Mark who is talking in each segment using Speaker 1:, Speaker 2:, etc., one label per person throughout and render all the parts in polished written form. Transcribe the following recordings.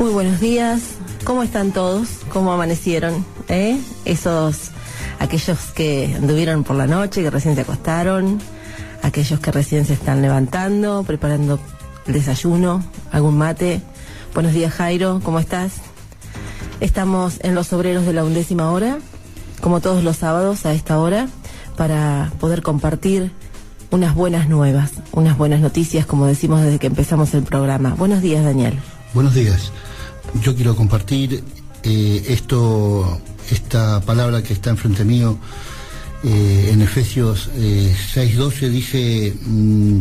Speaker 1: Muy buenos días, ¿cómo están todos? ¿Cómo amanecieron? Aquellos que anduvieron por la noche, que recién se acostaron, aquellos que recién se están levantando, preparando el desayuno, algún mate. Buenos días, Jairo, ¿cómo estás? Estamos en Los Obreros de la 11ª hora, como todos los sábados a esta hora, para poder compartir unas buenas nuevas, unas buenas noticias, como decimos desde que empezamos el programa. Buenos días, Daniel.
Speaker 2: Buenos días. Yo quiero compartir esta palabra que está enfrente mío. En Efesios 6:12 dice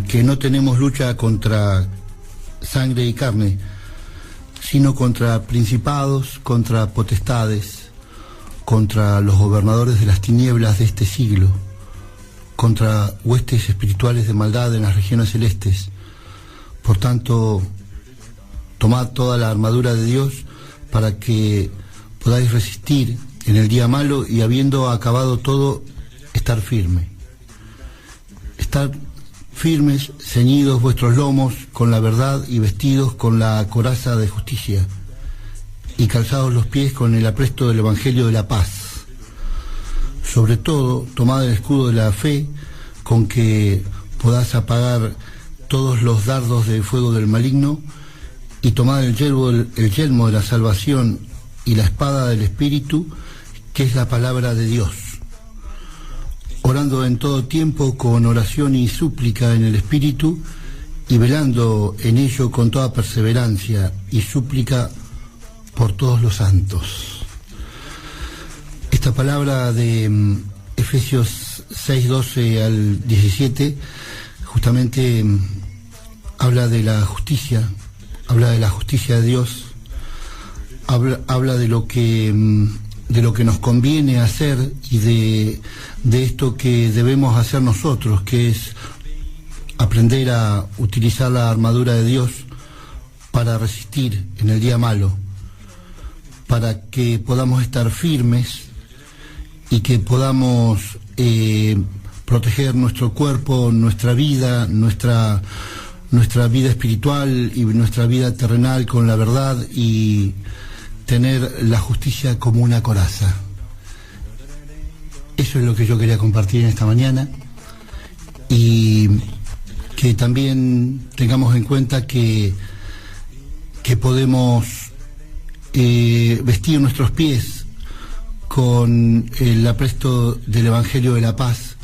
Speaker 2: que no tenemos lucha contra sangre y carne, sino contra principados, contra potestades, contra los gobernadores de las tinieblas de este siglo, contra huestes espirituales de maldad en las regiones celestes. Por tanto, tomad toda la armadura de Dios para que podáis resistir en el día malo y, habiendo acabado todo, estar firme. Estar firmes, ceñidos vuestros lomos con la verdad y vestidos con la coraza de justicia y calzados los pies con el apresto del Evangelio de la paz. Sobre todo, tomad el escudo de la fe con que podás apagar todos los dardos de fuego del maligno, y tomad el yelmo de la salvación y la espada del Espíritu, que es la palabra de Dios, orando en todo tiempo con oración y súplica en el Espíritu, y velando en ello con toda perseverancia y súplica por todos los santos. Esta palabra de Efesios 6:12 al 17 justamente habla de la justicia, habla de la justicia de Dios, habla de lo que nos conviene hacer y de esto que debemos hacer nosotros, que es aprender a utilizar la armadura de Dios para resistir en el día malo, para que podamos estar firmes y que podamos proteger nuestro cuerpo, nuestra vida, nuestra vida espiritual y nuestra vida terrenal con la verdad, y tener la justicia como una coraza. Eso es lo que yo quería compartir en esta mañana, y que también tengamos en cuenta que podemos vestir nuestros pies con el apresto del Evangelio de la paz,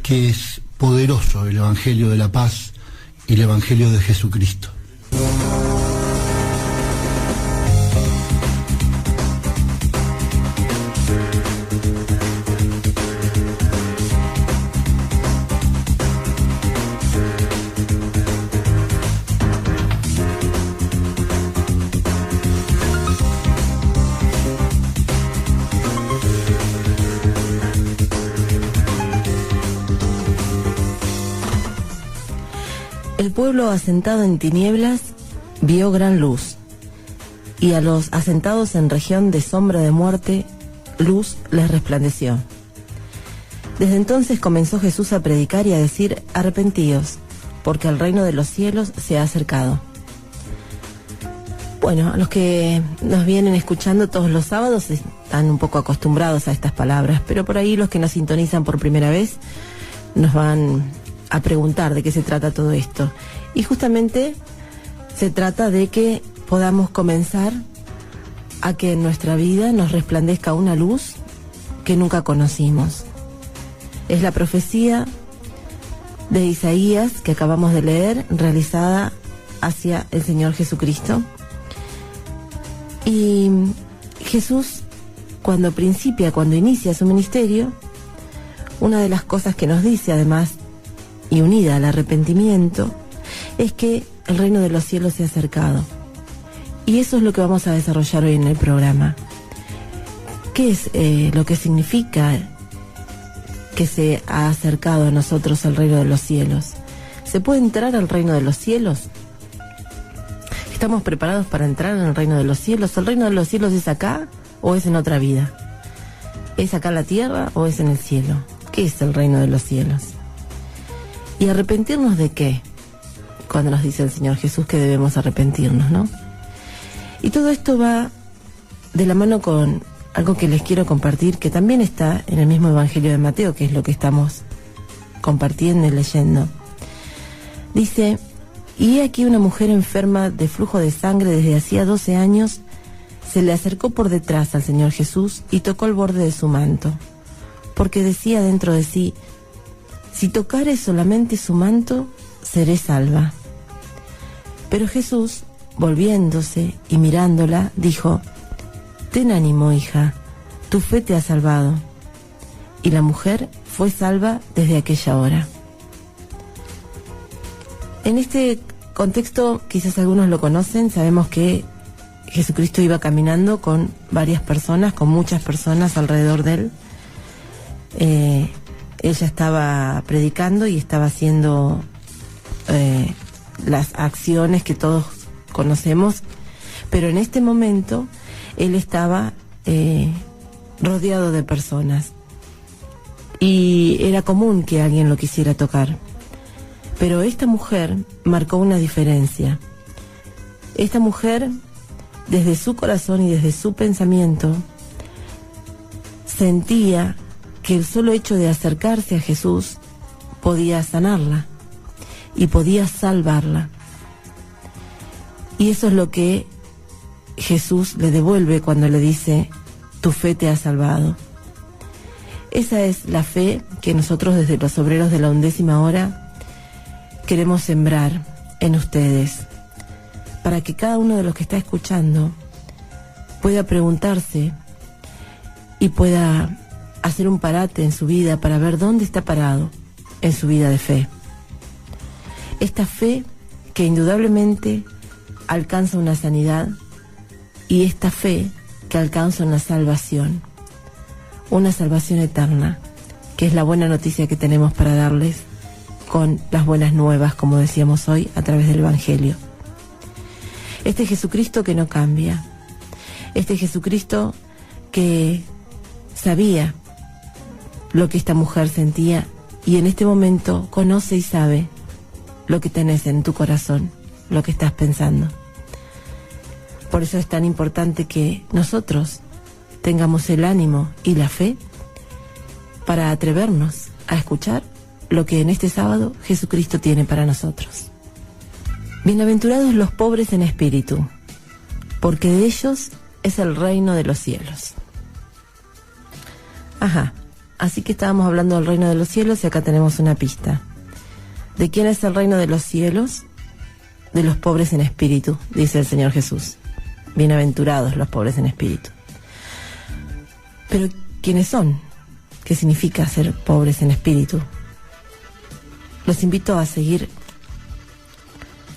Speaker 2: que es poderoso, el Evangelio de la paz y el Evangelio de Jesucristo.
Speaker 1: El pueblo asentado en tinieblas vio gran luz, y a los asentados en región de sombra de muerte, luz les resplandeció. Desde entonces comenzó Jesús a predicar y a decir: arrepentíos, porque el reino de los cielos se ha acercado. Bueno, a los que nos vienen escuchando todos los sábados están un poco acostumbrados a estas palabras, pero por ahí los que nos sintonizan por primera vez nos van a preguntar de qué se trata todo esto. Y justamente se trata de que podamos comenzar a que en nuestra vida nos resplandezca una luz que nunca conocimos. Es la profecía de Isaías que acabamos de leer, realizada hacia el Señor Jesucristo. Y Jesús, cuando inicia su ministerio, una de las cosas que nos dice, además, y unida al arrepentimiento, es que el reino de los cielos se ha acercado. Y eso es lo que vamos a desarrollar hoy en el programa. ¿Qué es lo que significa que se ha acercado a nosotros el reino de los cielos? ¿Se puede entrar al reino de los cielos? ¿Estamos preparados para entrar en el reino de los cielos? ¿El reino de los cielos es acá o es en otra vida? ¿Es acá en la tierra o es en el cielo? ¿Qué es el reino de los cielos? ¿Y arrepentirnos de qué? Cuando nos dice el Señor Jesús que debemos arrepentirnos, ¿no? Y todo esto va de la mano con algo que les quiero compartir, que también está en el mismo Evangelio de Mateo, que es lo que estamos compartiendo y leyendo. Dice: y he aquí una mujer enferma de flujo de sangre desde hacía 12 años, se le acercó por detrás al Señor Jesús y tocó el borde de su manto, porque decía dentro de sí: si tocare solamente su manto, seré salva. Pero Jesús, volviéndose y mirándola, dijo: ten ánimo, hija, tu fe te ha salvado. Y la mujer fue salva desde aquella hora. En este contexto, quizás algunos lo conocen, sabemos que Jesucristo iba caminando con varias personas, con muchas personas alrededor de él. Ella estaba predicando y estaba haciendo las acciones que todos conocemos, pero en este momento él estaba rodeado de personas y era común que alguien lo quisiera tocar. Pero esta mujer marcó una diferencia. Esta mujer, desde su corazón y desde su pensamiento, sentía que el solo hecho de acercarse a Jesús podía sanarla y podía salvarla. Y eso es lo que Jesús le devuelve cuando le dice: tu fe te ha salvado. Esa es la fe que nosotros desde los obreros de la 11ª hora queremos sembrar en ustedes, para que cada uno de los que está escuchando pueda preguntarse y pueda hacer un parate en su vida para ver dónde está parado en su vida de fe. Esta fe que indudablemente alcanza una sanidad, y esta fe que alcanza una salvación eterna, que es la buena noticia que tenemos para darles con las buenas nuevas, como decíamos hoy, a través del Evangelio. Este Jesucristo que no cambia, este Jesucristo que sabía lo que esta mujer sentía y en este momento conoce y sabe lo que tenés en tu corazón, lo que estás pensando. Por eso es tan importante que nosotros tengamos el ánimo y la fe para atrevernos a escuchar lo que en este sábado Jesucristo tiene para nosotros. Bienaventurados los pobres en espíritu, porque de ellos es el reino de los cielos. Ajá, así que estábamos hablando del reino de los cielos y acá tenemos una pista. ¿De quién es el reino de los cielos? De los pobres en espíritu, dice el Señor Jesús. Bienaventurados los pobres en espíritu. Pero ¿quiénes son? ¿Qué significa ser pobres en espíritu? Los invito a seguir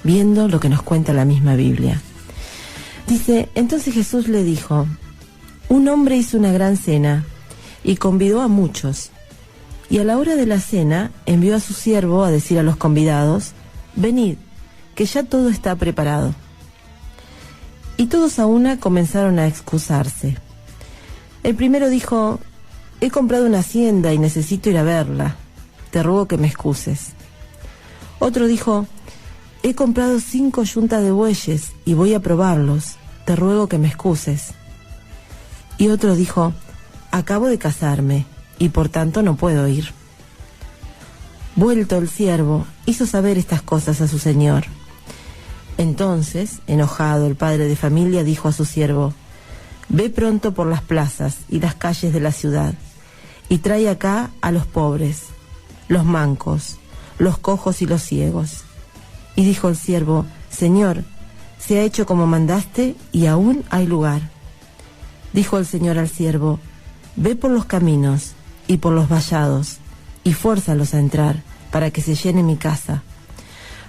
Speaker 1: viendo lo que nos cuenta la misma Biblia. Dice: entonces Jesús le dijo: un hombre hizo una gran cena y convidó a muchos, y a la hora de la cena envió a su siervo a decir a los convidados: venid, que ya todo está preparado. Y todos a una comenzaron a excusarse. El primero dijo: he comprado una hacienda y necesito ir a verla, te ruego que me excuses. Otro dijo: he comprado 5 yuntas de bueyes y voy a probarlos, te ruego que me excuses. Y otro dijo: acabo de casarme y por tanto no puedo ir. Vuelto el siervo, hizo saber estas cosas a su señor. Entonces, enojado, el padre de familia dijo a su siervo: ve pronto por las plazas y las calles de la ciudad y trae acá a los pobres, los mancos, los cojos y los ciegos. Y dijo el siervo: Señor, se ha hecho como mandaste y aún hay lugar. Dijo el Señor al siervo: ve por los caminos y por los vallados y fuérzalos a entrar para que se llene mi casa.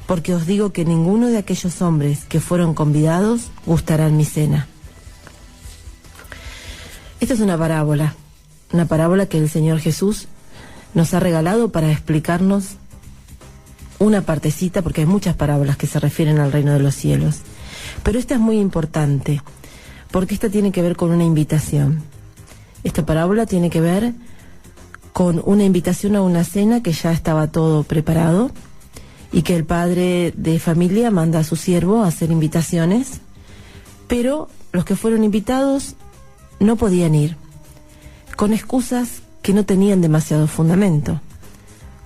Speaker 1: Porque os digo que ninguno de aquellos hombres que fueron convidados gustará mi cena. Esta es una parábola que el Señor Jesús nos ha regalado para explicarnos una partecita, porque hay muchas parábolas que se refieren al reino de los cielos. Pero esta es muy importante, porque esta tiene que ver con una invitación. Esta parábola tiene que ver con una invitación a una cena que ya estaba todo preparado y que el padre de familia manda a su siervo a hacer invitaciones, pero los que fueron invitados no podían ir, con excusas que no tenían demasiado fundamento,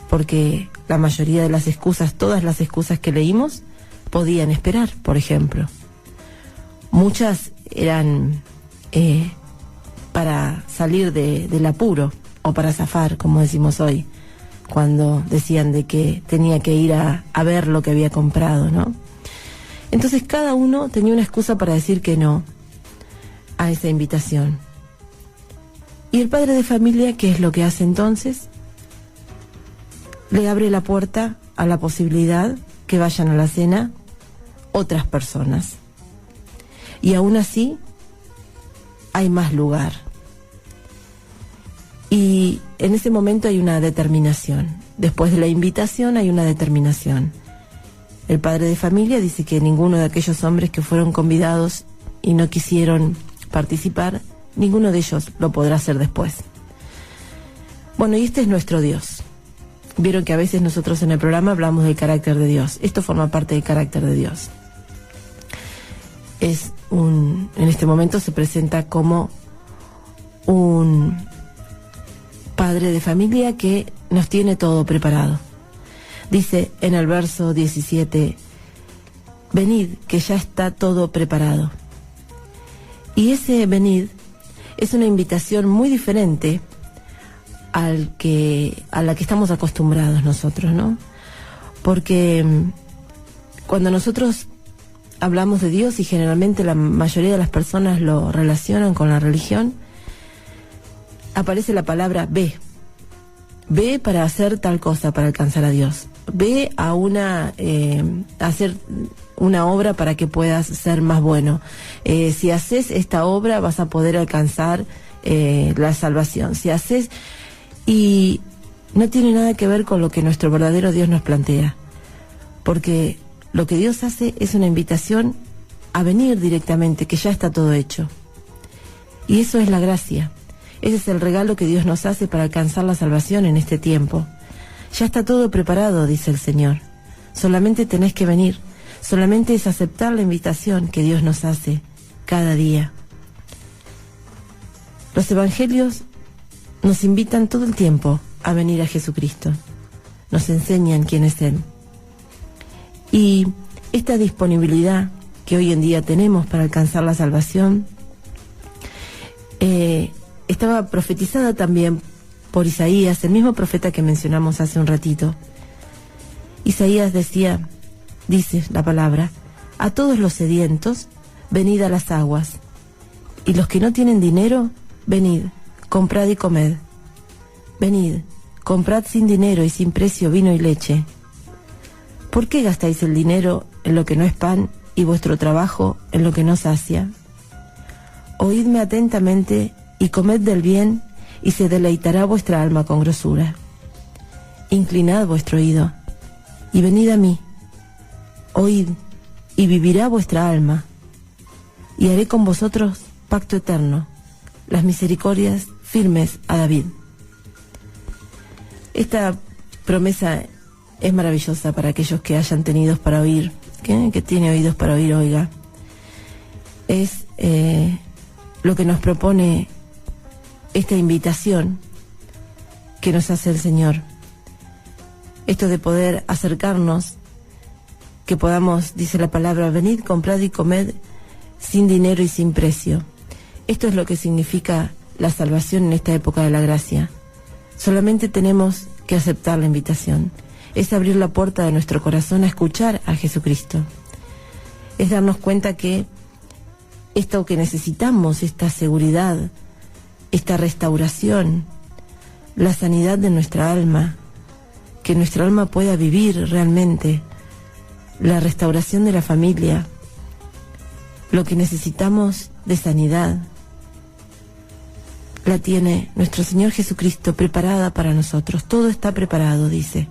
Speaker 1: porque la mayoría de las excusas, todas las excusas que leímos, podían esperar, por ejemplo. Muchas eran para salir del apuro, o para zafar, como decimos hoy, cuando decían de que tenía que ir a ver lo que había comprado, ¿no? Entonces cada uno tenía una excusa para decir que no a esa invitación. Y el padre de familia, ¿qué es lo que hace entonces? Le abre la puerta a la posibilidad que vayan a la cena otras personas. Y aún así hay más lugar. Y en ese momento hay una determinación. Después de la invitación hay una determinación. El padre de familia dice que ninguno de aquellos hombres que fueron convidados y no quisieron participar, ninguno de ellos lo podrá hacer después. Bueno, y este es nuestro Dios. Vieron que a veces nosotros en el programa hablamos del carácter de Dios. Esto forma parte del carácter de Dios. En este momento se presenta como un padre de familia que nos tiene todo preparado. Dice en el verso 17, venid, que ya está todo preparado. Y ese venid es una invitación muy diferente a la que estamos acostumbrados nosotros, ¿no? Porque cuando nosotros hablamos de Dios, y generalmente la mayoría de las personas lo relacionan con la religión, aparece la palabra ve. Ve para hacer tal cosa, para alcanzar a Dios. Ve a hacer una obra para que puedas ser más bueno. Si haces esta obra vas a poder alcanzar la salvación. Si haces... Y no tiene nada que ver con lo que nuestro verdadero Dios nos plantea. Porque lo que Dios hace es una invitación a venir directamente, que ya está todo hecho. Y eso es la gracia. Ese es el regalo que Dios nos hace para alcanzar la salvación en este tiempo. Ya está todo preparado, dice el Señor. Solamente tenés que venir. Solamente es aceptar la invitación que Dios nos hace cada día. Los evangelios nos invitan todo el tiempo a venir a Jesucristo. Nos enseñan quién es Él. Y esta disponibilidad que hoy en día tenemos para alcanzar la salvación estaba profetizada también por Isaías, el mismo profeta que mencionamos hace un ratito. Isaías dice la palabra, a todos los sedientos, venid a las aguas, y los que no tienen dinero, venid, comprad y comed. Venid, comprad sin dinero y sin precio vino y leche. ¿Por qué gastáis el dinero en lo que no es pan y vuestro trabajo en lo que no sacia? Oídme atentamente y comed del bien, y se deleitará vuestra alma con grosura. Inclinad vuestro oído, y venid a mí. Oíd, y vivirá vuestra alma, y haré con vosotros pacto eterno, las misericordias firmes a David. Esta promesa es maravillosa para aquellos que hayan tenido para oír, que tiene oídos para oír, oiga. Es lo que nos propone esta invitación que nos hace el Señor. Esto de poder acercarnos, que podamos, dice la palabra, venid, comprad y comed sin dinero y sin precio. Esto es lo que significa la salvación en esta época de la gracia. Solamente tenemos que aceptar la invitación. Es abrir la puerta de nuestro corazón a escuchar a Jesucristo. Es darnos cuenta que esto que necesitamos, esta seguridad, esta restauración, la sanidad de nuestra alma, que nuestra alma pueda vivir realmente, la restauración de la familia, lo que necesitamos de sanidad, la tiene nuestro Señor Jesucristo preparada para nosotros. Todo está preparado, dice.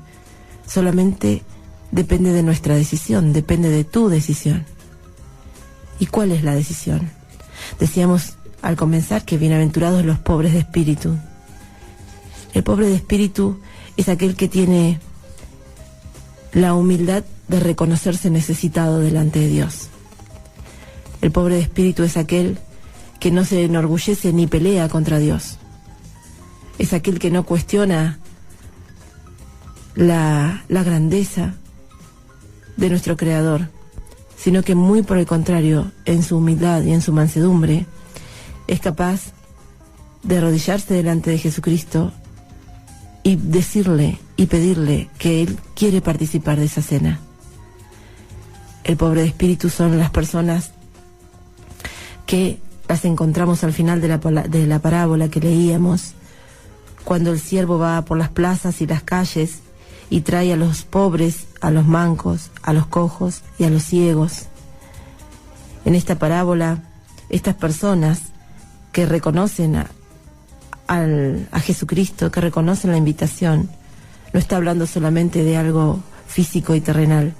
Speaker 1: Solamente depende de nuestra decisión, depende de tu decisión. ¿Y cuál es la decisión? Decíamos al comenzar que bienaventurados los pobres de espíritu. El pobre de espíritu es aquel que tiene la humildad de reconocerse necesitado delante de Dios. El pobre de espíritu es aquel que no se enorgullece ni pelea contra Dios. Es aquel que no cuestiona la grandeza de nuestro Creador, sino que muy por el contrario, en su humildad y en su mansedumbre, es capaz de arrodillarse delante de Jesucristo y decirle y pedirle que Él quiere participar de esa cena. El pobre de espíritu son las personas que las encontramos al final de la parábola que leíamos, cuando el siervo va por las plazas y las calles y trae a los pobres, a los mancos, a los cojos y a los ciegos. En esta parábola, estas personas que reconocen a Jesucristo, que reconocen la invitación, no está hablando solamente de algo físico y terrenal,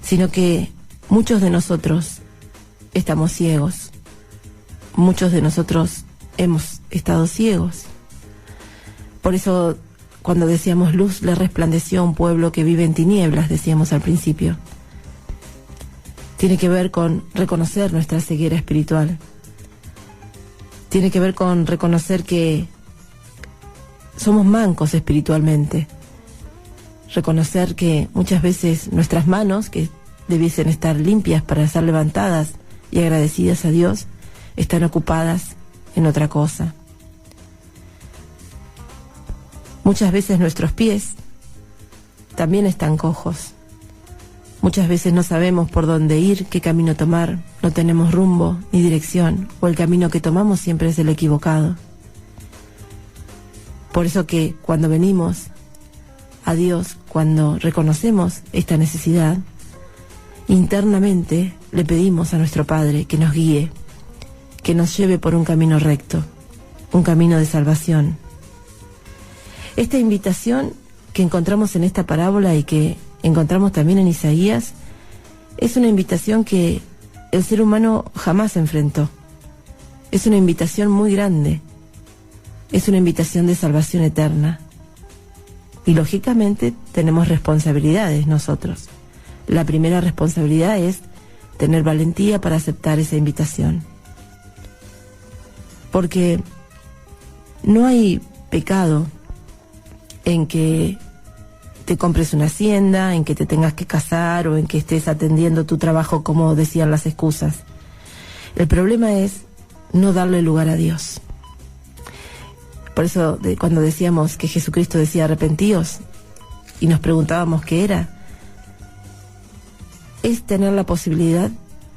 Speaker 1: sino que muchos de nosotros estamos ciegos, muchos de nosotros hemos estado ciegos. Por eso, cuando decíamos luz le resplandeció a un pueblo que vive en tinieblas, decíamos al principio, tiene que ver con reconocer nuestra ceguera espiritual. Tiene que ver con reconocer que somos mancos espiritualmente. Reconocer que muchas veces nuestras manos, que debiesen estar limpias para ser levantadas y agradecidas a Dios, están ocupadas en otra cosa. Muchas veces nuestros pies también están cojos. Muchas veces no sabemos por dónde ir, qué camino tomar, no tenemos rumbo ni dirección, o el camino que tomamos siempre es el equivocado. Por eso que cuando venimos a Dios, cuando reconocemos esta necesidad, internamente le pedimos a nuestro Padre que nos guíe, que nos lleve por un camino recto, un camino de salvación. Esta invitación que encontramos en esta parábola y que encontramos también en Isaías, es una invitación que el ser humano jamás enfrentó. Es una invitación muy grande. Es una invitación de salvación eterna. Y lógicamente tenemos responsabilidades nosotros. La primera responsabilidad es tener valentía para aceptar esa invitación. Porque no hay pecado en que te compres una hacienda, en que te tengas que casar o en que estés atendiendo tu trabajo como decían las excusas. El problema es no darle lugar a Dios. Por eso cuando decíamos que Jesucristo decía arrepentíos y nos preguntábamos qué era, es tener la posibilidad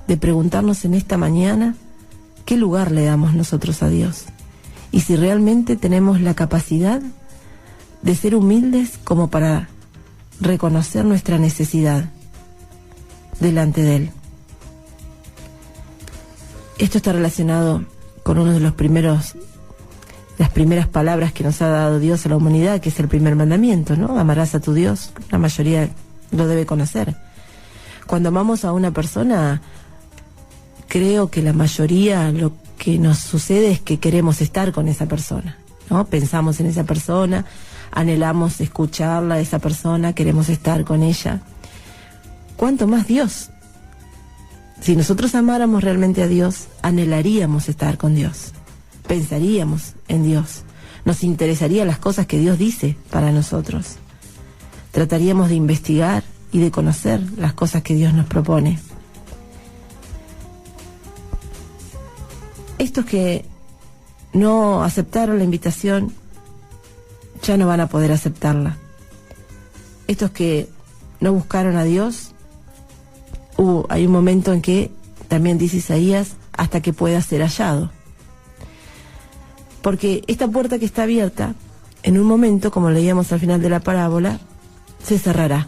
Speaker 1: de preguntarnos en esta mañana qué lugar le damos nosotros a Dios y si realmente tenemos la capacidad de ser humildes como para reconocer nuestra necesidad delante de Él. Esto está relacionado con uno de las primeras palabras que nos ha dado Dios a la humanidad, que es el primer mandamiento, ¿no? Amarás a tu Dios. La mayoría lo debe conocer. Cuando amamos a una persona, creo que la mayoría lo que nos sucede es que queremos estar con esa persona, ¿no? Pensamos en esa persona, anhelamos escucharla, esa persona, queremos estar con ella. ¿Cuánto más Dios? Si nosotros amáramos realmente a Dios, anhelaríamos estar con Dios, pensaríamos en Dios, nos interesarían las cosas que Dios dice para nosotros, trataríamos de investigar y de conocer las cosas que Dios nos propone. Estos que no aceptaron la invitación ya no van a poder aceptarla. Estos que no buscaron a Dios, hay un momento en que, también dice Isaías, hasta que pueda ser hallado. Porque esta puerta que está abierta, en un momento, como leíamos al final de la parábola, se cerrará.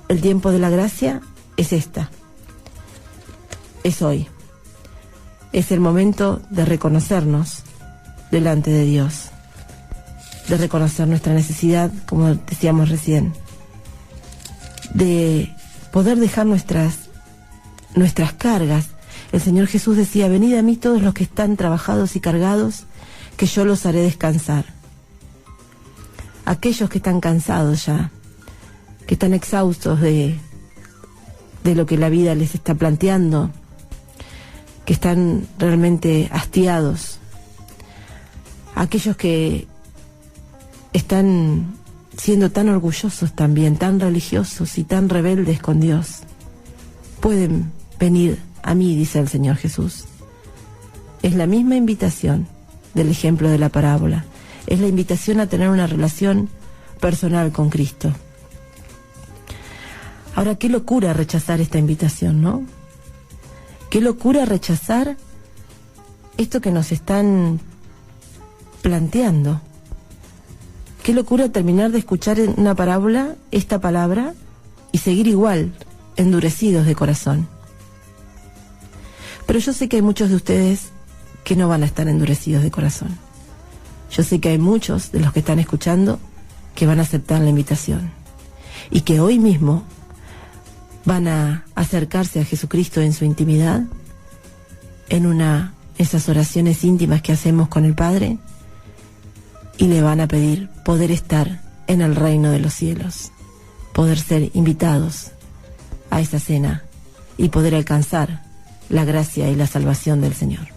Speaker 1: El tiempo de la gracia es hoy. Es el momento de reconocernos delante de Dios, de reconocer nuestra necesidad, como decíamos recién, de poder dejar nuestras cargas. El Señor Jesús decía: venid a mí todos los que están trabajados y cargados, que yo los haré descansar. Aquellos que están cansados ya, que están exhaustos de de lo que la vida les está planteando, que están realmente hastiados, aquellos que están siendo tan orgullosos también, tan religiosos y tan rebeldes con Dios, pueden venir a mí, dice el Señor Jesús. Es la misma invitación del ejemplo de la parábola, es la invitación a tener una relación personal con Cristo. Ahora, qué locura rechazar esta invitación, ¿no? Qué locura rechazar esto que nos están planteando. Qué locura terminar de escuchar en una parábola esta palabra y seguir igual, endurecidos de corazón. Pero yo sé que hay muchos de ustedes que no van a estar endurecidos de corazón. Yo sé que hay muchos de los que están escuchando que van a aceptar la invitación y que hoy mismo van a acercarse a Jesucristo en su intimidad, en esas oraciones íntimas que hacemos con el Padre, y le van a pedir poder estar en el reino de los cielos, poder ser invitados a esa cena y poder alcanzar la gracia y la salvación del Señor.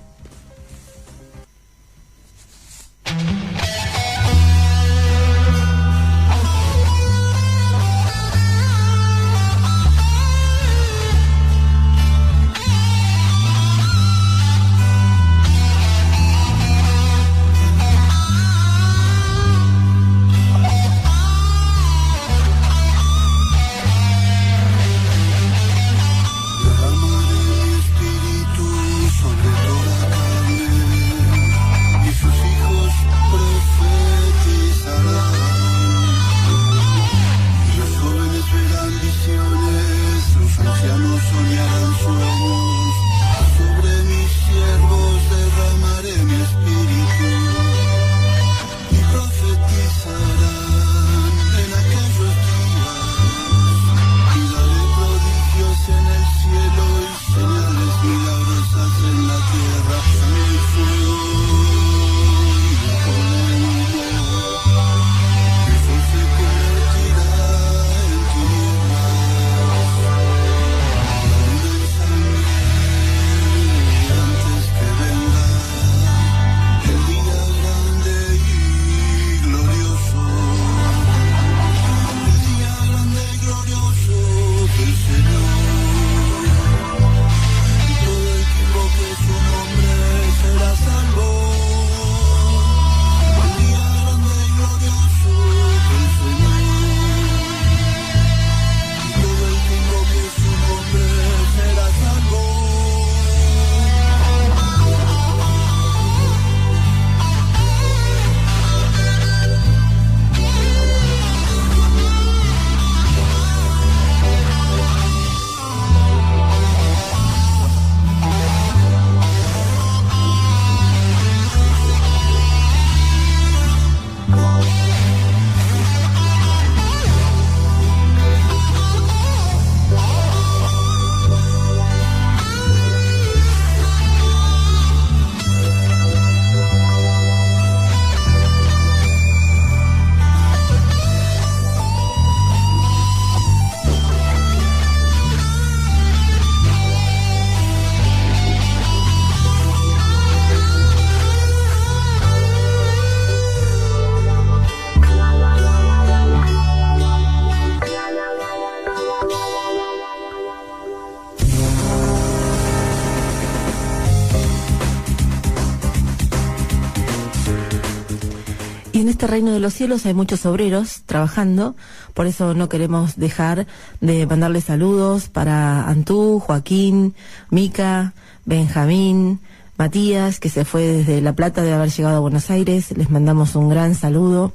Speaker 1: Y en este reino de los cielos hay muchos obreros trabajando, por eso no queremos dejar de mandarles saludos para Antú, Joaquín, Mica, Benjamín, Matías, que se fue desde La Plata de haber llegado a Buenos Aires. Les mandamos un gran saludo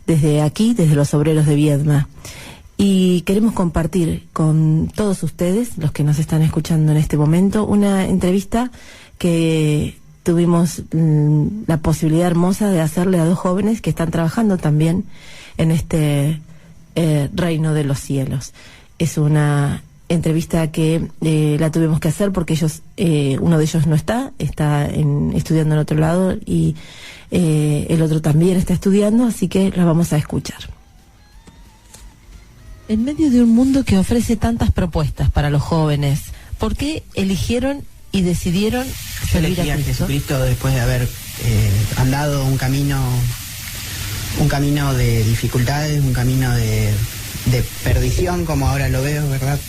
Speaker 1: desde aquí, desde los obreros de Viedma. Y queremos compartir con todos ustedes, los que nos están escuchando en este momento, una entrevista que tuvimos la posibilidad hermosa de hacerle a dos jóvenes que están trabajando también en este reino de los cielos. Es una entrevista que la tuvimos que hacer porque ellos, uno de ellos no está estudiando en otro lado y el otro también está estudiando, así que la vamos a escuchar. En medio de un mundo que ofrece tantas propuestas para los jóvenes, ¿por qué eligieron y decidieron servir a Cristo?
Speaker 3: Jesucristo después de haber andado un camino de dificultades, un camino de perdición, como ahora lo veo, ¿verdad?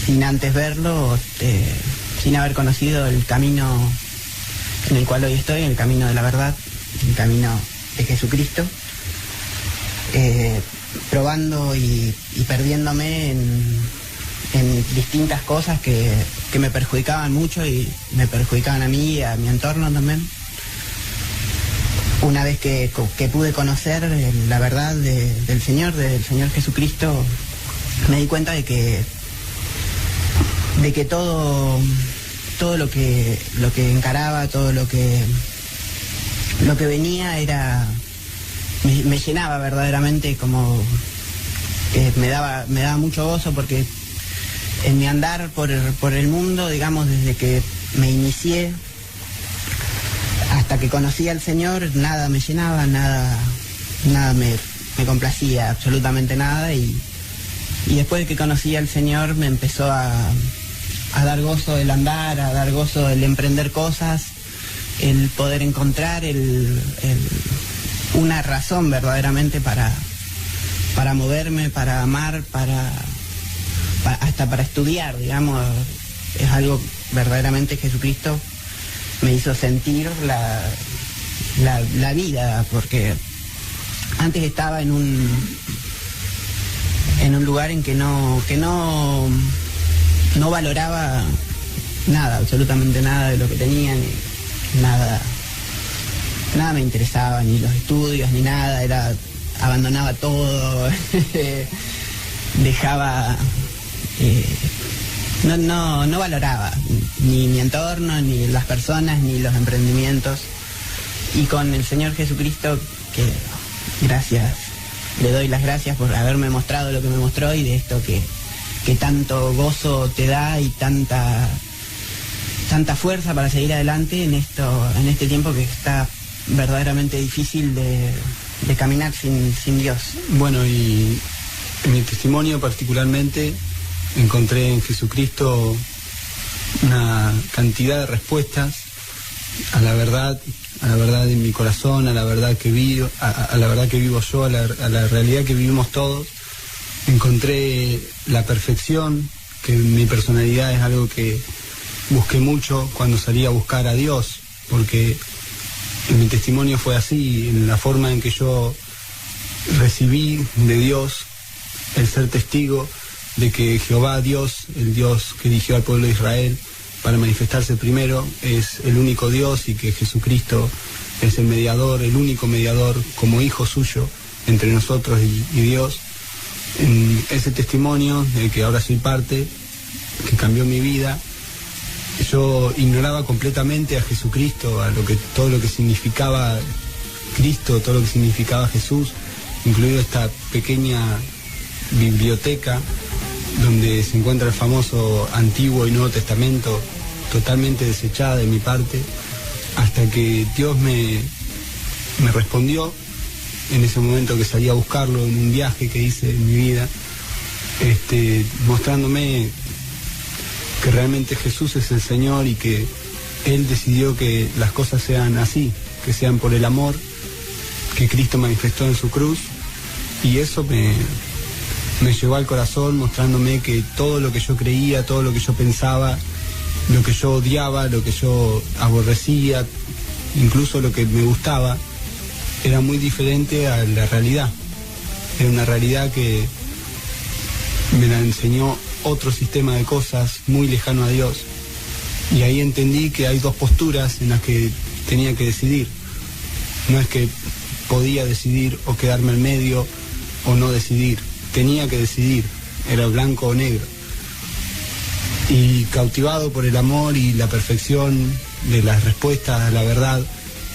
Speaker 3: Sin antes verlo, sin haber conocido el camino en el cual hoy estoy, el camino de la verdad, el camino de Jesucristo, probando y perdiéndome en distintas cosas que me perjudicaban mucho y me perjudicaban a mí y a mi entorno también. Una vez que pude conocer la verdad del Señor Jesucristo, me di cuenta de que todo lo que encaraba, todo lo que venía me llenaba verdaderamente, como me daba mucho gozo, porque en mi andar por el mundo, digamos, desde que me inicié hasta que conocí al Señor, nada me llenaba, nada me complacía, absolutamente nada, y después de que conocí al Señor me empezó a dar gozo el andar, a dar gozo el emprender cosas, el poder encontrar una razón verdaderamente para moverme, para amar, hasta para estudiar, digamos. Es algo verdaderamente Jesucristo me hizo sentir la vida, porque antes estaba en un lugar en que no valoraba nada, absolutamente nada de lo que tenía, ni nada me interesaba, ni los estudios, ni nada, abandonaba todo, dejaba, no valoraba ni mi entorno, ni las personas, ni los emprendimientos. Y con el Señor Jesucristo, que le doy las gracias por haberme mostrado lo que me mostró, y de esto que tanto gozo te da y tanta fuerza para seguir adelante en este tiempo que está verdaderamente difícil de caminar sin Dios.
Speaker 4: Bueno, y en mi testimonio particularmente encontré en Jesucristo una cantidad de respuestas a la verdad en mi corazón, a la verdad que vivo, a la verdad que vivo yo, a la realidad que vivimos todos. Encontré la perfección, que en mi personalidad es algo que busqué mucho cuando salí a buscar a Dios, porque en mi testimonio fue así, en la forma en que yo recibí de Dios el ser testigo de que Jehová Dios, el Dios que eligió al pueblo de Israel para manifestarse primero, es el único Dios, y que Jesucristo es el mediador, el único mediador como hijo suyo entre nosotros y Dios. En ese testimonio del que ahora soy parte, que cambió mi vida, yo ignoraba completamente a Jesucristo, todo lo que significaba Cristo, todo lo que significaba Jesús, incluido esta pequeña biblioteca donde se encuentra el famoso Antiguo y Nuevo Testamento, totalmente desechada de mi parte, hasta que Dios me respondió en ese momento que salí a buscarlo en un viaje que hice en mi vida, mostrándome que realmente Jesús es el Señor y que Él decidió que las cosas sean así, que sean por el amor que Cristo manifestó en su cruz, y eso me llegó al corazón, mostrándome que todo lo que yo creía, todo lo que yo pensaba, lo que yo odiaba, lo que yo aborrecía, incluso lo que me gustaba, era muy diferente a la realidad. Era una realidad que me la enseñó otro sistema de cosas muy lejano a Dios. Y ahí entendí que hay dos posturas en las que tenía que decidir. No es que podía decidir o quedarme al medio o no decidir. Tenía que decidir, era blanco o negro. Y cautivado por el amor y la perfección de las respuestas a la verdad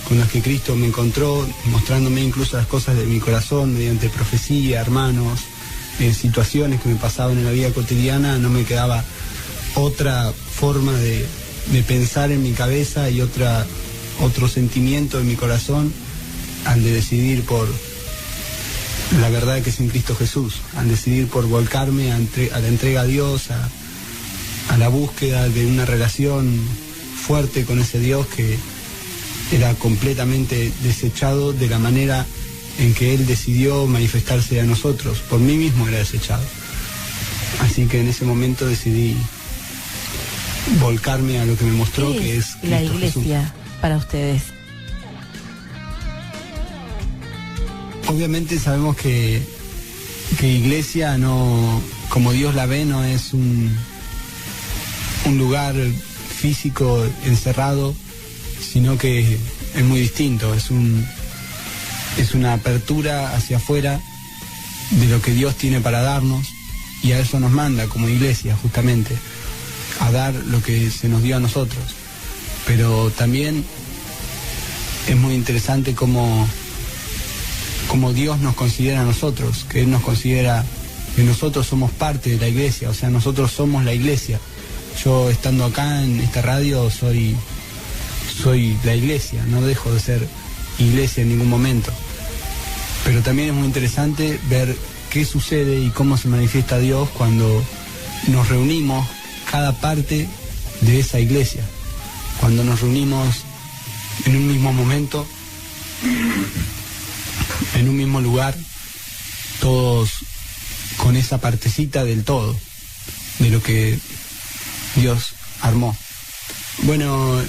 Speaker 4: con las que Cristo me encontró, mostrándome incluso las cosas de mi corazón mediante profecía, hermanos, situaciones que me pasaban en la vida cotidiana, no me quedaba otra forma de pensar en mi cabeza y otro sentimiento en mi corazón al de decidir la verdad que es en Cristo Jesús, al decidir por volcarme a la entrega a Dios, a la búsqueda de una relación fuerte con ese Dios que era completamente desechado de la manera en que Él decidió manifestarse a nosotros. Por mí mismo era desechado. Así que en ese momento decidí volcarme a lo que me mostró, que es Cristo
Speaker 1: la iglesia
Speaker 4: Jesús.
Speaker 1: Para ustedes.
Speaker 4: Obviamente sabemos que iglesia, no, como Dios la ve, no es un lugar físico encerrado, sino que es muy distinto, es una apertura hacia afuera de lo que Dios tiene para darnos, y a eso nos manda como iglesia, justamente, a dar lo que se nos dio a nosotros. Pero también es muy interesante cómo Dios nos considera a nosotros, que Él nos considera que nosotros somos parte de la iglesia, o sea, nosotros somos la iglesia. Yo, estando acá en esta radio, soy la iglesia, no dejo de ser iglesia en ningún momento. Pero también es muy interesante ver qué sucede y cómo se manifiesta Dios cuando nos reunimos cada parte de esa iglesia, cuando nos reunimos en un mismo momento, en un mismo lugar, todos con esa partecita del todo, de lo que Dios armó. Bueno,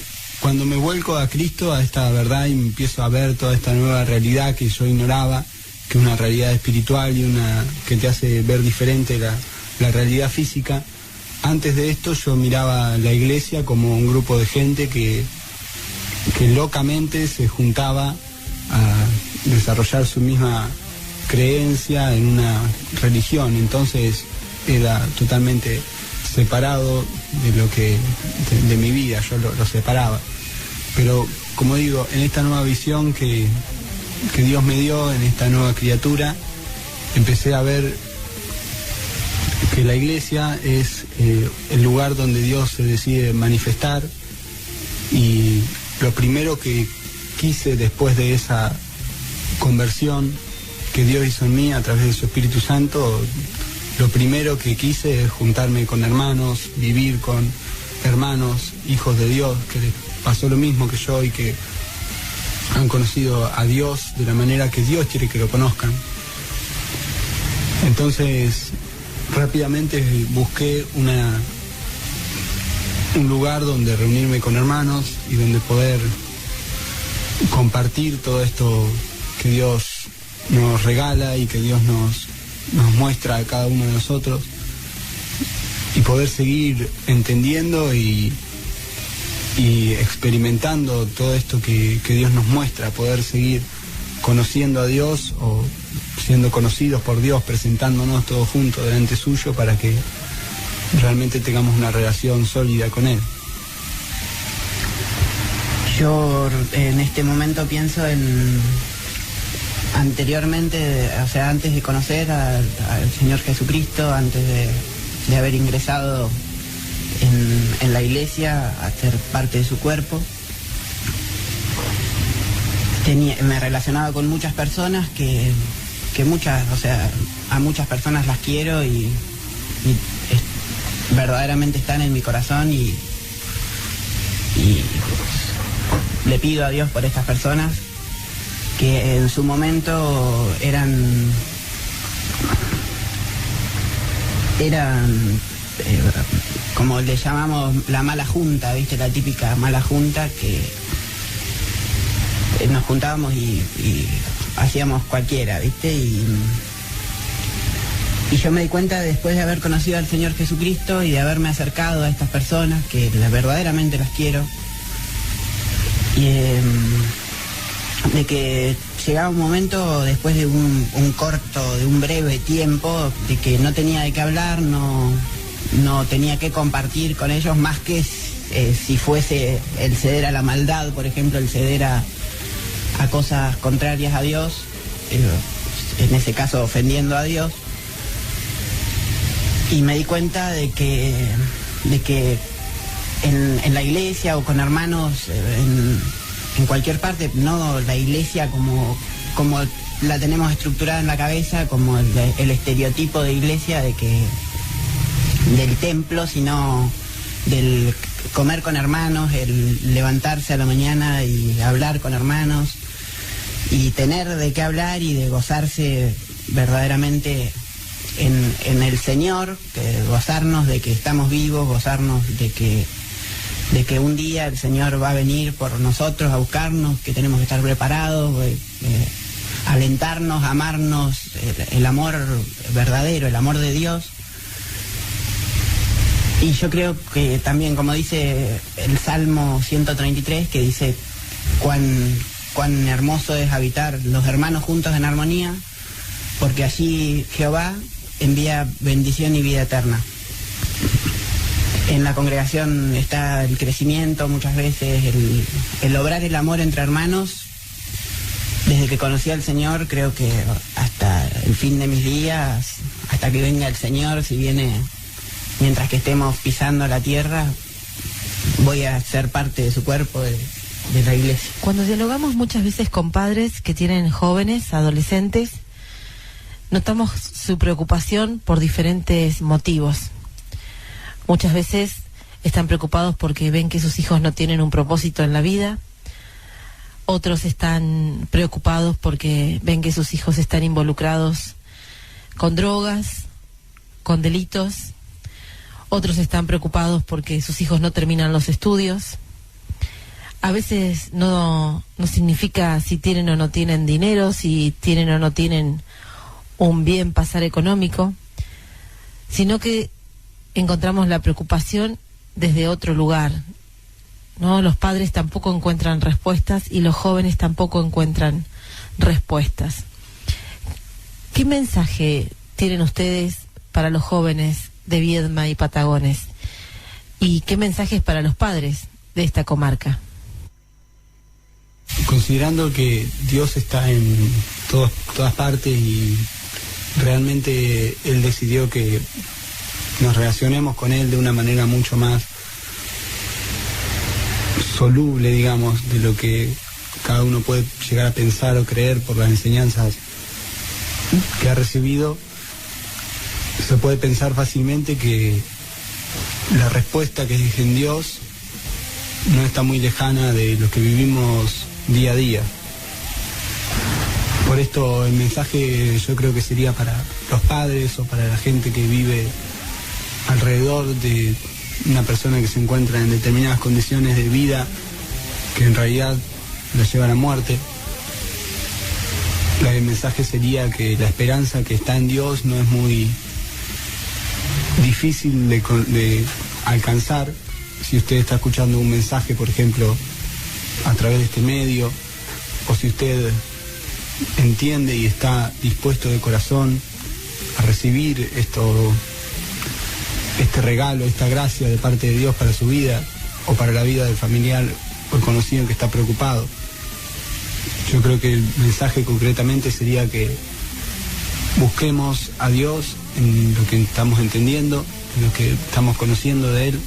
Speaker 4: cuando me vuelco a Cristo, a esta verdad, y empiezo a ver toda esta nueva realidad que yo ignoraba, que es una realidad espiritual y una que te hace ver diferente la realidad física. Antes de esto yo miraba la iglesia como un grupo de gente que locamente se juntaba a desarrollar su misma creencia en una religión. Entonces era totalmente separado de mi vida, yo lo separaba. Pero como digo, en esta nueva visión que Dios me dio, en esta nueva criatura, empecé a ver que la iglesia es el lugar donde Dios se decide manifestar, y lo primero que quise después de esa conversión que Dios hizo en mí a través de su Espíritu Santo, lo primero que quise es juntarme con hermanos, vivir con hermanos, hijos de Dios, que les pasó lo mismo que yo y que han conocido a Dios de la manera que Dios quiere que lo conozcan. Entonces, rápidamente busqué un lugar donde reunirme con hermanos y donde poder compartir todo esto que Dios nos regala y que Dios nos muestra a cada uno de nosotros, y poder seguir entendiendo y experimentando todo esto que Dios nos muestra, poder seguir conociendo a Dios o siendo conocidos por Dios, presentándonos todos juntos delante suyo para que realmente tengamos una relación sólida con Él.
Speaker 3: Yo en este momento pienso en anteriormente, o sea, antes de conocer al Señor Jesucristo, antes de haber ingresado en la iglesia a ser parte de su cuerpo, me relacionaba con muchas personas que muchas, o sea, a muchas personas las quiero y verdaderamente están en mi corazón, y le pido a Dios por estas personas que en su momento eran como le llamamos la mala junta, ¿viste? La típica mala junta que nos juntábamos y hacíamos cualquiera, ¿viste? Y yo me di cuenta después de haber conocido al Señor Jesucristo y de haberme acercado a estas personas que verdaderamente las quiero, y de que llegaba un momento después de un breve tiempo, de que no tenía de qué hablar, no tenía que compartir con ellos más que si fuese el ceder a la maldad, por ejemplo, el ceder a cosas contrarias a Dios, en ese caso ofendiendo a Dios. Y me di cuenta de que en la iglesia o con hermanos en cualquier parte, no la iglesia como la tenemos estructurada en la cabeza como el estereotipo de iglesia del templo, sino del comer con hermanos, el levantarse a la mañana y hablar con hermanos y tener de qué hablar y de gozarse verdaderamente en el Señor, gozarnos de que estamos vivos, gozarnos de que un día el Señor va a venir por nosotros a buscarnos, que tenemos que estar preparados, alentarnos, amarnos, el amor verdadero, el amor de Dios. Y yo creo que también, como dice el Salmo 133, que dice cuán hermoso es habitar los hermanos juntos en armonía, porque allí Jehová envía bendición y vida eterna. En la congregación está el crecimiento, muchas veces el obrar el amor entre hermanos. Desde que conocí al Señor, creo que hasta el fin de mis días, hasta que venga el Señor, si viene mientras que estemos pisando la tierra, voy a ser parte de su cuerpo, de la iglesia.
Speaker 1: Cuando dialogamos muchas veces con padres que tienen jóvenes, adolescentes, notamos su preocupación por diferentes motivos. Muchas veces están preocupados porque ven que sus hijos no tienen un propósito en la vida. Otros están preocupados porque ven que sus hijos están involucrados con drogas, con delitos. Otros están preocupados porque sus hijos no terminan los estudios. A veces no significa si tienen o no tienen dinero, si tienen o no tienen un bien pasar económico, sino que encontramos la preocupación desde otro lugar, ¿no? Los padres tampoco encuentran respuestas y los jóvenes tampoco encuentran respuestas. ¿Qué mensaje tienen ustedes para los jóvenes de Viedma y Patagones? ¿Y qué mensajes para los padres de esta comarca?
Speaker 4: Considerando que Dios está en todas partes y realmente Él decidió que nos relacionemos con Él de una manera mucho más soluble, digamos, de lo que cada uno puede llegar a pensar o creer por las enseñanzas que ha recibido, se puede pensar fácilmente que la respuesta que es en Dios no está muy lejana de lo que vivimos día a día. Por esto el mensaje yo creo que sería para los padres o para la gente que vive alrededor de una persona que se encuentra en determinadas condiciones de vida que en realidad lo lleva a la muerte. El mensaje sería que la esperanza que está en Dios no es muy difícil de alcanzar. Si usted está escuchando un mensaje, por ejemplo, a través de este medio, o si usted entiende y está dispuesto de corazón a recibir este regalo, esta gracia de parte de Dios para su vida o para la vida del familiar o el conocido que está preocupado. Yo creo que el mensaje concretamente sería que busquemos a Dios en lo que estamos entendiendo, en lo que estamos conociendo de Él,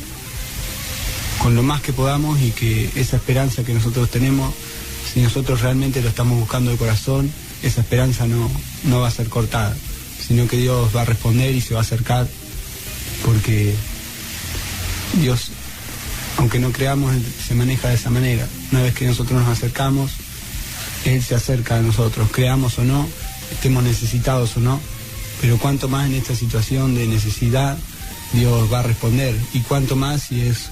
Speaker 4: con lo más que podamos, y que esa esperanza que nosotros tenemos, si nosotros realmente lo estamos buscando de corazón, esa esperanza no va a ser cortada, sino que Dios va a responder y se va a acercar, porque Dios, aunque no creamos, se maneja de esa manera. Una vez que nosotros nos acercamos, Él se acerca a nosotros, creamos o no, estemos necesitados o no, pero cuanto más en esta situación de necesidad, Dios va a responder, y cuanto más si es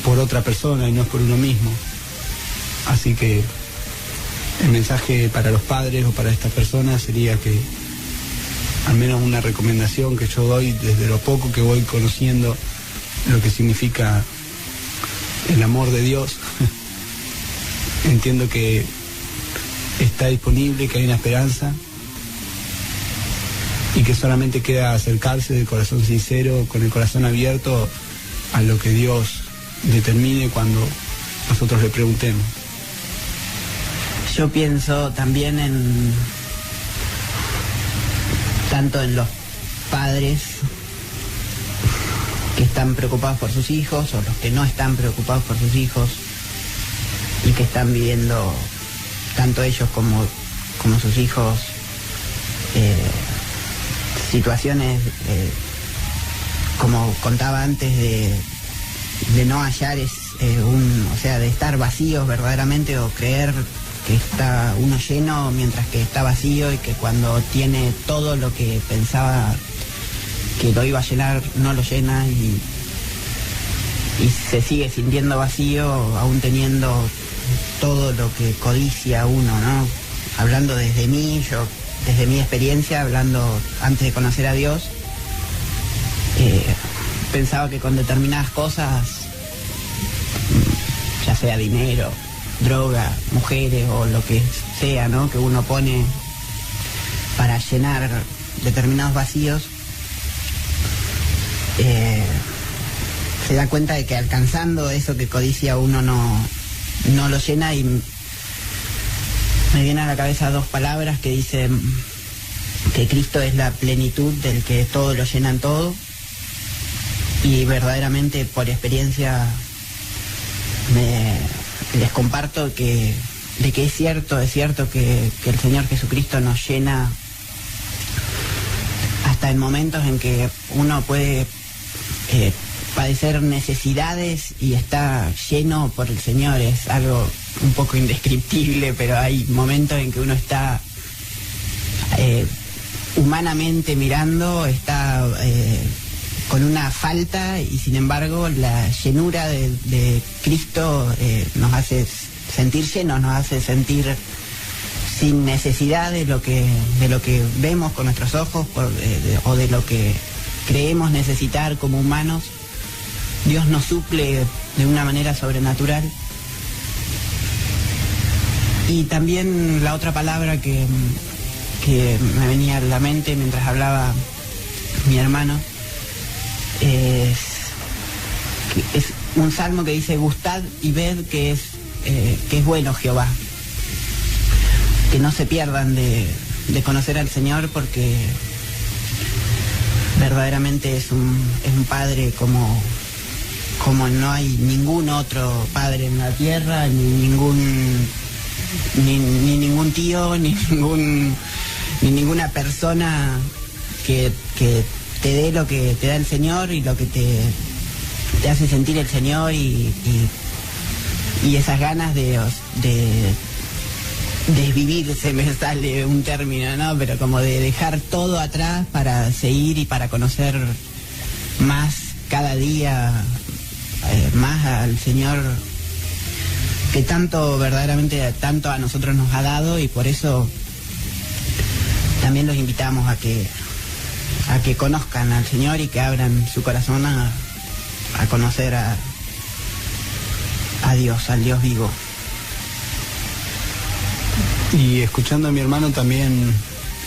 Speaker 4: por otra persona y no es por uno mismo. Así que el mensaje para los padres o para estas personas sería que, al menos una recomendación que yo doy desde lo poco que voy conociendo lo que significa el amor de Dios, entiendo que está disponible, que hay una esperanza y que solamente queda acercarse de corazón sincero, con el corazón abierto a lo que Dios determine cuando nosotros le preguntemos.
Speaker 3: Yo pienso también tanto en los padres que están preocupados por sus hijos o los que no están preocupados por sus hijos y que están viviendo, tanto ellos como sus hijos, situaciones, como contaba antes, de no hallar, o sea, de estar vacíos verdaderamente, o creer que está uno lleno mientras que está vacío, y que cuando tiene todo lo que pensaba que lo iba a llenar, no lo llena, y se sigue sintiendo vacío aún teniendo todo lo que codicia uno, ¿no? Hablando desde mí, desde mi experiencia, hablando antes de conocer a Dios, pensaba que con determinadas cosas, ya sea dinero, droga, mujeres o lo que sea, ¿no?, que uno pone para llenar determinados vacíos, se da cuenta de que alcanzando eso que codicia uno no lo llena. Y me vienen a la cabeza dos palabras que dicen que Cristo es la plenitud del que todo lo llena en todo, y verdaderamente por experiencia les comparto de que es cierto que el Señor Jesucristo nos llena hasta en momentos en que uno puede padecer necesidades y está lleno por el Señor. Es algo un poco indescriptible, pero hay momentos en que uno está humanamente mirando, está con una falta, y sin embargo la llenura de Cristo nos hace sentir llenos, nos hace sentir sin necesidad de lo que vemos con nuestros ojos, o de lo que creemos necesitar como humanos. Dios nos suple de una manera sobrenatural. Y también la otra palabra que me venía a la mente mientras hablaba mi hermano es un salmo que dice: gustad y ved que es bueno Jehová. Que no se pierdan de conocer al Señor, porque verdaderamente es un padre como no hay ningún otro padre en la tierra, ni ningún tío, ni ninguna persona que te dé lo que te da el Señor, y lo que te hace sentir el Señor, y esas ganas de desvivir, se me sale un término, ¿no? Pero como de dejar todo atrás para seguir y para conocer más cada día, más al Señor, que verdaderamente tanto a nosotros nos ha dado. Y por eso también los invitamos a que conozcan al Señor y que abran su corazón a conocer a Dios, al Dios vivo.
Speaker 4: Y escuchando a mi hermano también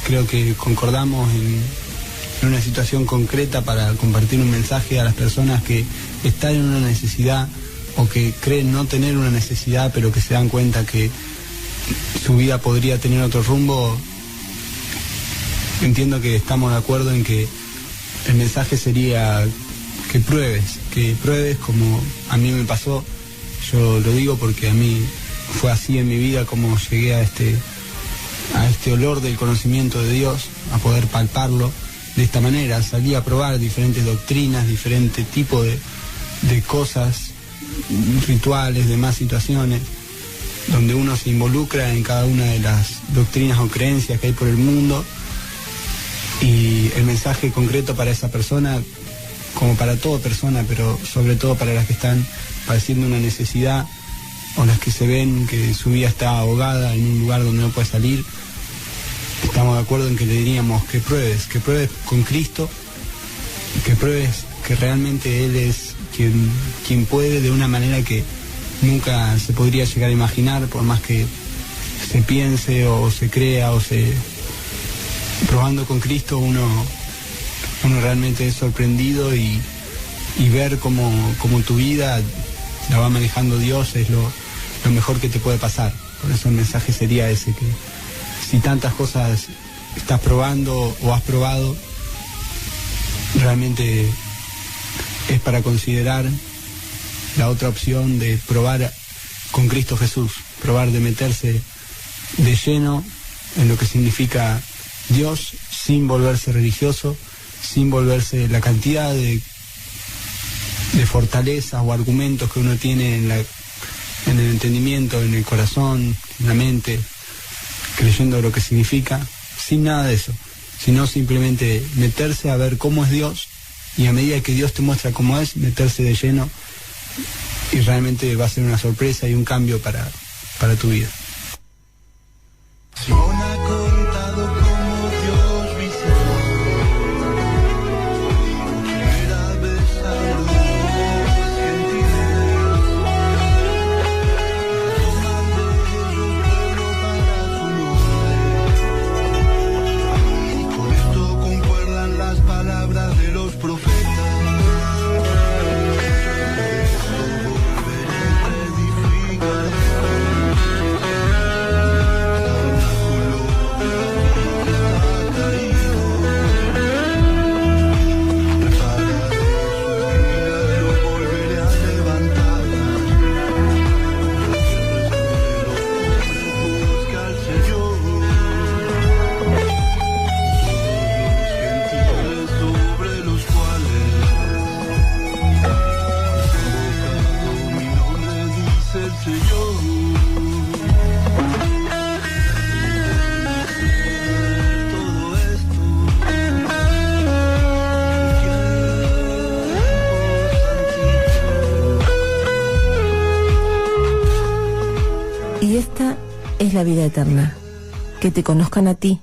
Speaker 4: creo que concordamos en una situación concreta para compartir un mensaje a las personas que están en una necesidad, o que creen no tener una necesidad, pero que se dan cuenta que su vida podría tener otro rumbo. Entiendo que estamos de acuerdo en que el mensaje sería que pruebes como a mí me pasó. Yo lo digo porque a mí fue así en mi vida como llegué a este olor del conocimiento de Dios, a poder palparlo de esta manera. Salí a probar diferentes doctrinas, diferentes tipos de cosas, rituales, demás situaciones, donde uno se involucra en cada una de las doctrinas o creencias que hay por el mundo. Y el mensaje concreto para esa persona, como para toda persona, pero sobre todo para las que están padeciendo una necesidad, o las que se ven que su vida está ahogada en un lugar donde no puede salir, estamos de acuerdo en que le diríamos que pruebes con Cristo, que pruebes que realmente Él es quien puede, de una manera que nunca se podría llegar a imaginar, por más que se piense o se crea probando con Cristo uno realmente es sorprendido, y ver cómo tu vida la va manejando Dios es lo mejor que te puede pasar. Por eso el mensaje sería ese, que si tantas cosas estás probando o has probado, realmente es para considerar la otra opción de probar con Cristo Jesús, probar de meterse de lleno en lo que significa Dios, sin volverse religioso, sin volverse la cantidad de fortalezas o argumentos que uno tiene en el entendimiento, en el corazón, en la mente, creyendo lo que significa, sin nada de eso, sino simplemente meterse a ver cómo es Dios, y a medida que Dios te muestra cómo es, meterse de lleno, y realmente va a ser una sorpresa y un cambio para tu vida.
Speaker 1: Y esta es la vida eterna, que te conozcan a ti,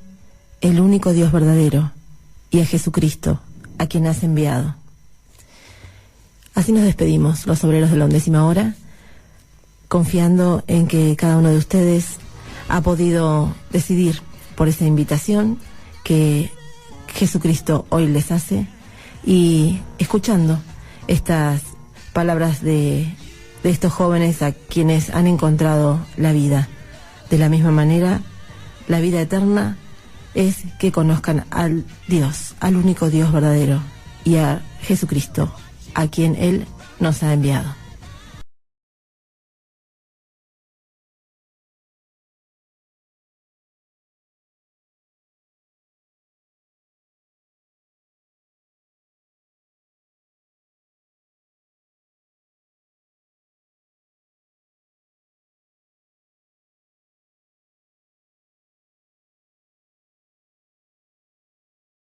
Speaker 1: el único Dios verdadero, y a Jesucristo, a quien has enviado. Así nos despedimos, los obreros de la 11ª hora, confiando en que cada uno de ustedes ha podido decidir por esa invitación que Jesucristo hoy les hace, y escuchando estas palabras de estos jóvenes a quienes han encontrado la vida. De la misma manera, la vida eterna es que conozcan al Dios, al único Dios verdadero, y a Jesucristo, a quien Él nos ha enviado.